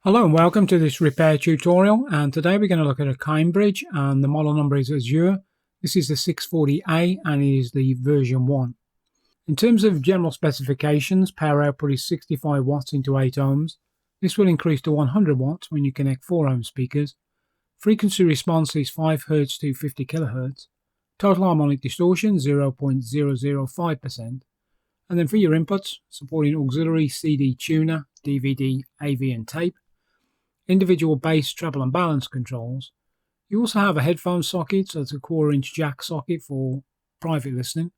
Hello and welcome to this repair tutorial, and today we're going to look at a Cambridge and the model number is Azur. This is the 640A and it is the version 1. In terms of general specifications, power output is 65 watts into 8 ohms. This will increase to 100 watts when you connect 4 ohm speakers. Frequency response is 5 Hz to 50 kHz. Total harmonic distortion 0.005%. And then for your inputs, supporting auxiliary CD tuner, DVD, AV and tape. Individual bass, treble and balance controls. You also have a headphone socket, so it's a 1/4-inch jack socket for private listening.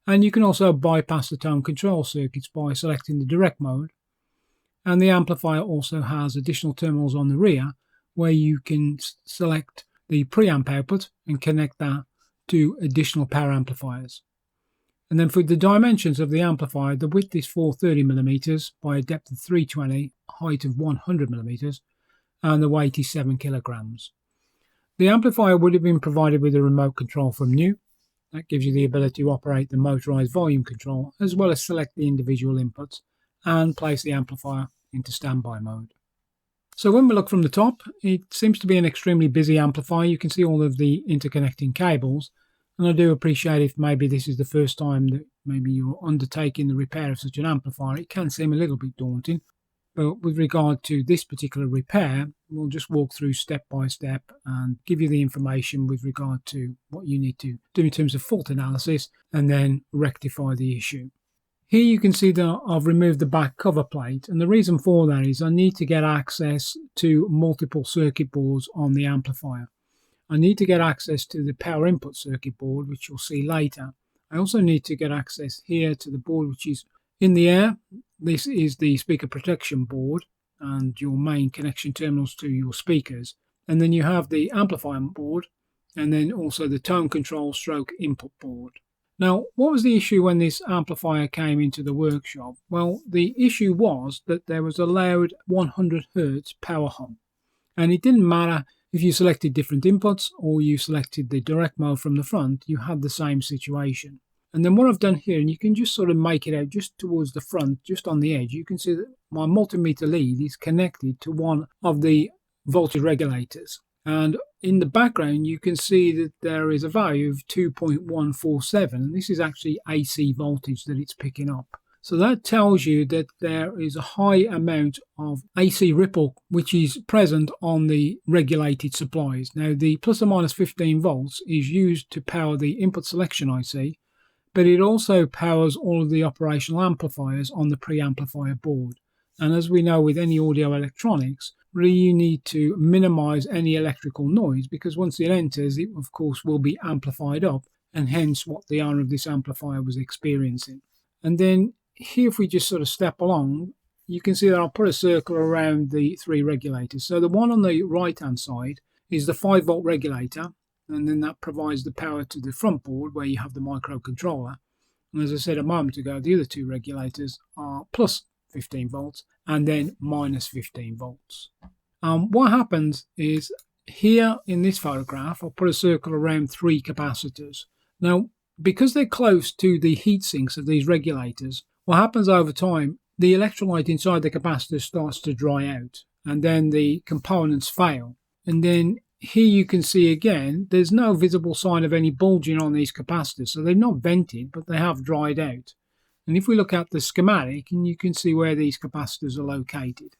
And you can also bypass the tone control circuits by selecting the direct mode. And the amplifier also has additional terminals on the rear where you can select the preamp output and connect that to additional power amplifiers. And then for the dimensions of the amplifier, the width is 430mm by a depth of 320, height of 100mm. And the weight is 7 kilograms. The amplifier would have been provided with a remote control from new. That gives you the ability to operate the motorized volume control as well as select the individual inputs and place the amplifier into standby mode. So when we look from the top, it seems to be an extremely busy amplifier. You can see all of the interconnecting cables, and I do appreciate if maybe this is the first time that maybe you're undertaking the repair of such an amplifier, it can seem a little bit daunting. But with regard to this particular repair, we'll just walk through step by step and give you the information with regard to what you need to do in terms of fault analysis and then rectify the issue. Here you can see that I've removed the back cover plate, and the reason for that is I need to get access to multiple circuit boards on the amplifier. I need to get access to the power input circuit board, which you'll see later. I also need to get access here to the board which is in the air. This is the speaker protection board and your main connection terminals to your speakers. And then you have the amplifier board and then also the tone control stroke input board. Now, what was the issue when this amplifier came into the workshop? Well, the issue was that there was a loud 100 Hz power hum. And it didn't matter if you selected different inputs or you selected the direct mode from the front, you had the same situation. And then what I've done here, and you can just sort of make it out just towards the front, just on the edge, you can see that my multimeter lead is connected to one of the voltage regulators. And in the background, you can see that there is a value of 2.147. And this is actually AC voltage that it's picking up. So that tells you that there is a high amount of AC ripple which is present on the regulated supplies. Now, the plus or minus 15 volts is used to power the input selection IC, but it also powers all of the operational amplifiers on the preamplifier board. And as we know with any audio electronics, really you need to minimize any electrical noise, because once it enters, it of course will be amplified up, and hence what the owner of this amplifier was experiencing. And then here, if we just sort of step along, you can see that I'll put a circle around the 3 regulators. So the one on the right hand side is the 5-volt regulator, and then that provides the power to the front board where you have the microcontroller. And as I said a moment ago, the other 2 regulators are plus 15 volts and then minus 15 volts. What happens is here in this photograph, I'll put a circle around 3 capacitors. Now, because they're close to the heat sinks of these regulators, what happens over time, the electrolyte inside the capacitor starts to dry out and then the components fail. And then here you can see again, there's no visible sign of any bulging on these capacitors. So they've not vented, but they have dried out. And if we look at the schematic, and you can see where these capacitors are located.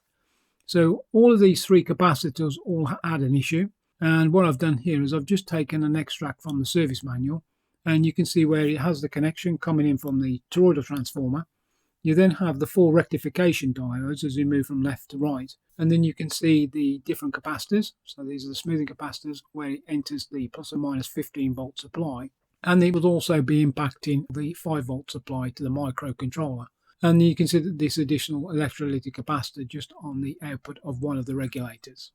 So all of these 3 capacitors all had an issue. And what I've done here is I've just taken an extract from the service manual. And you can see where it has the connection coming in from the toroidal transformer. You then have the 4 rectification diodes as we move from left to right. And then you can see the different capacitors. So these are the smoothing capacitors where it enters the plus or minus 15 volt supply. And it would also be impacting the 5 volt supply to the microcontroller. And you can see that this additional electrolytic capacitor just on the output of one of the regulators.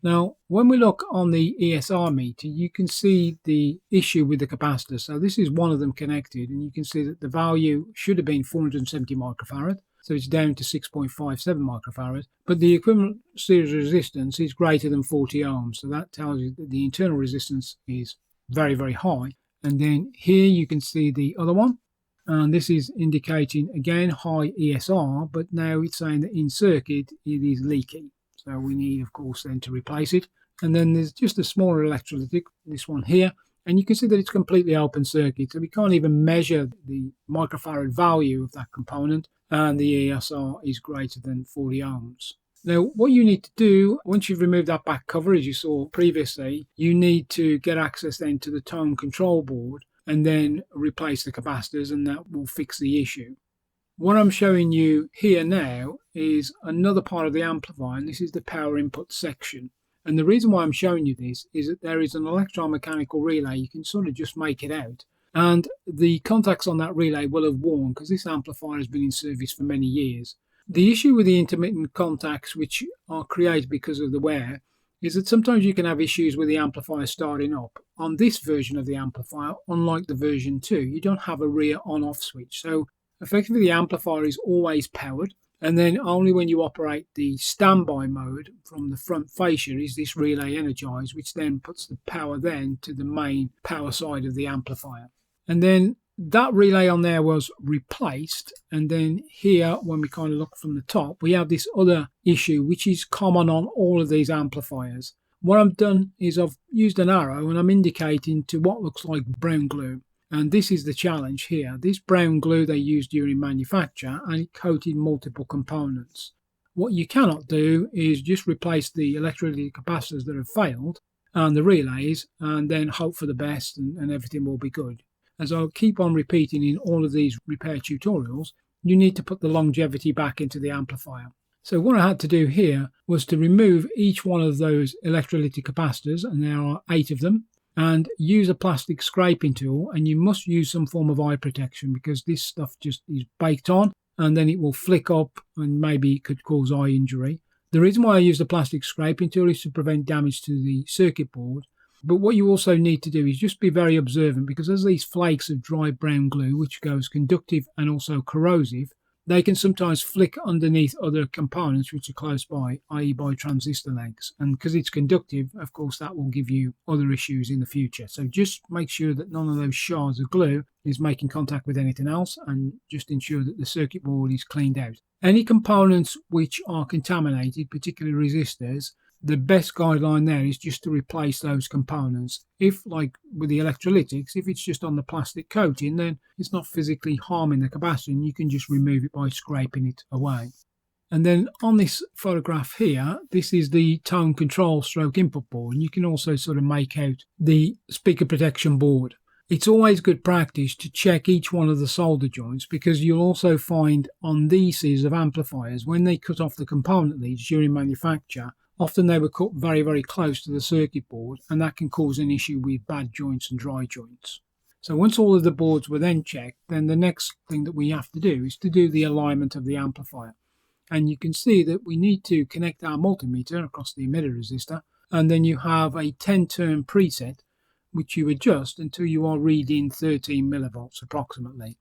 Now, when we look on the ESR meter, you can see the issue with the capacitor. So this is one of them connected, and you can see that the value should have been 470 microfarad. So it's down to 6.57 microfarad. But the equivalent series resistance is greater than 40 ohms. So that tells you that the internal resistance is very, very high. And then here you can see the other one. And this is indicating, again, high ESR, but now it's saying that in circuit it is leaky. So we need, of course, then to replace it. And then there's just a smaller electrolytic, this one here. And you can see that it's completely open circuit. So we can't even measure the microfarad value of that component. And the ESR is greater than 40 ohms. Now, what you need to do, once you've removed that back cover, as you saw previously, you need to get access then to the tone control board and then replace the capacitors, and that will fix the issue. What I'm showing you here now is another part of the amplifier, and this is the power input section. And the reason why I'm showing you this is that there is an electromechanical relay. You can sort of just make it out. And the contacts on that relay will have worn because this amplifier has been in service for many years. The issue with the intermittent contacts, which are created because of the wear, is that sometimes you can have issues with the amplifier starting up. On this version of the amplifier, unlike the version 2, you don't have a rear on-off switch. So effectively the amplifier is always powered, and then only when you operate the standby mode from the front fascia is this relay energized, which then puts the power then to the main power side of the amplifier. And then that relay on there was replaced, and then here when we kind of look from the top we have this other issue which is common on all of these amplifiers. What I've done is I've used an arrow and I'm indicating to what looks like brown glue, and this is the challenge here. This brown glue they used during manufacture and it coated multiple components. What you cannot do is just replace the electrolytic capacitors that have failed and the relays and then hope for the best and everything will be good. As I'll keep on repeating in all of these repair tutorials, you need to put the longevity back into the amplifier. So what I had to do here was to remove each one of those electrolytic capacitors, and there are 8 of them, and use a plastic scraping tool, and you must use some form of eye protection because this stuff just is baked on and then it will flick up and maybe it could cause eye injury. The reason why I use the plastic scraping tool is to prevent damage to the circuit board. But what you also need to do is just be very observant, because as these flakes of dry brown glue, which goes conductive and also corrosive, they can sometimes flick underneath other components which are close by, i.e. by transistor legs. And because it's conductive, of course, that will give you other issues in the future. So just make sure that none of those shards of glue is making contact with anything else, and just ensure that the circuit board is cleaned out. Any components which are contaminated, particularly resistors, the best guideline there is just to replace those components. If, like with the electrolytics, if it's just on the plastic coating, then it's not physically harming the capacitor and you can just remove it by scraping it away. And then on this photograph here, this is the tone control stroke input board, and you can also sort of make out the speaker protection board. It's always good practice to check each one of the solder joints, because you'll also find on these series of amplifiers, when they cut off the component leads during manufacture, often they were cut very, very close to the circuit board, and that can cause an issue with bad joints and dry joints. So once all of the boards were then checked, then the next thing that we have to do is to do the alignment of the amplifier. And you can see that we need to connect our multimeter across the emitter resistor, and then you have a 10-turn preset which you adjust until you are reading 13 millivolts approximately.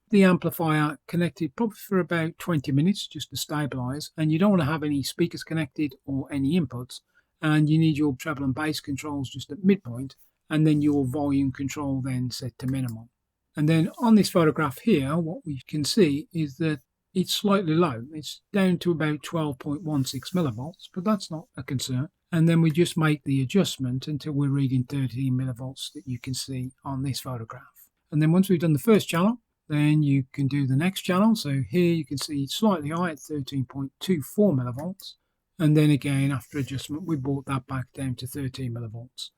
The amplifier connected probably for about 20 minutes just to stabilize, and you don't want to have any speakers connected or any inputs, and you need your treble and bass controls just at midpoint, and then your volume control then set to minimum. And then on this photograph here, what we can see is that it's slightly low. It's down to about 12.16 millivolts, but that's not a concern. And then we just make the adjustment until we're reading 13 millivolts that you can see on this photograph. And then once we've done the first channel, then you can do the next channel. So here you can see it's slightly high at 13.24 millivolts. And then again, after adjustment, we brought that back down to 13 millivolts.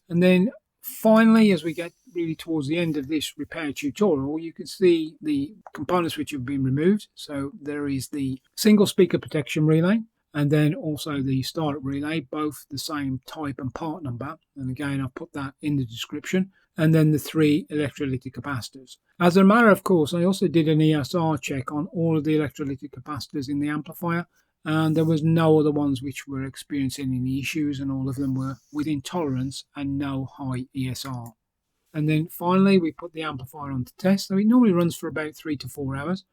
And then finally, as we get really towards the end of this repair tutorial, you can see the components which have been removed. So there is the single speaker protection relay, and then also the startup relay, both the same type and part number. And again, I'll put that in the description. And then the 3 electrolytic capacitors. As a matter of course, I also did an ESR check on all of the electrolytic capacitors in the amplifier, and there was no other ones which were experiencing any issues, and all of them were within tolerance and no high ESR. And then finally, we put the amplifier on to test. So it normally runs for about 3 to 4 hours.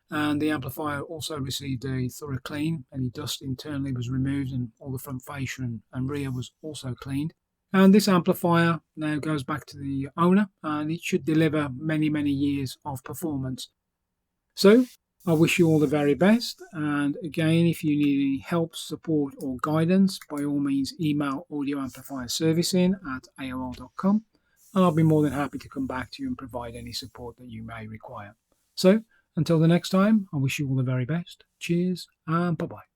And the amplifier also received a thorough clean. Any dust internally was removed, and all the front fascia and rear was also cleaned. And this amplifier now goes back to the owner, and it should deliver many, many years of performance. So I wish you all the very best, and again, if you need any help, support or guidance, by all means email Audio Amplifier Servicing at AOL.com, and I'll be more than happy to come back to you and provide any support that you may require. So, until the next time, I wish you all the very best. Cheers and bye-bye.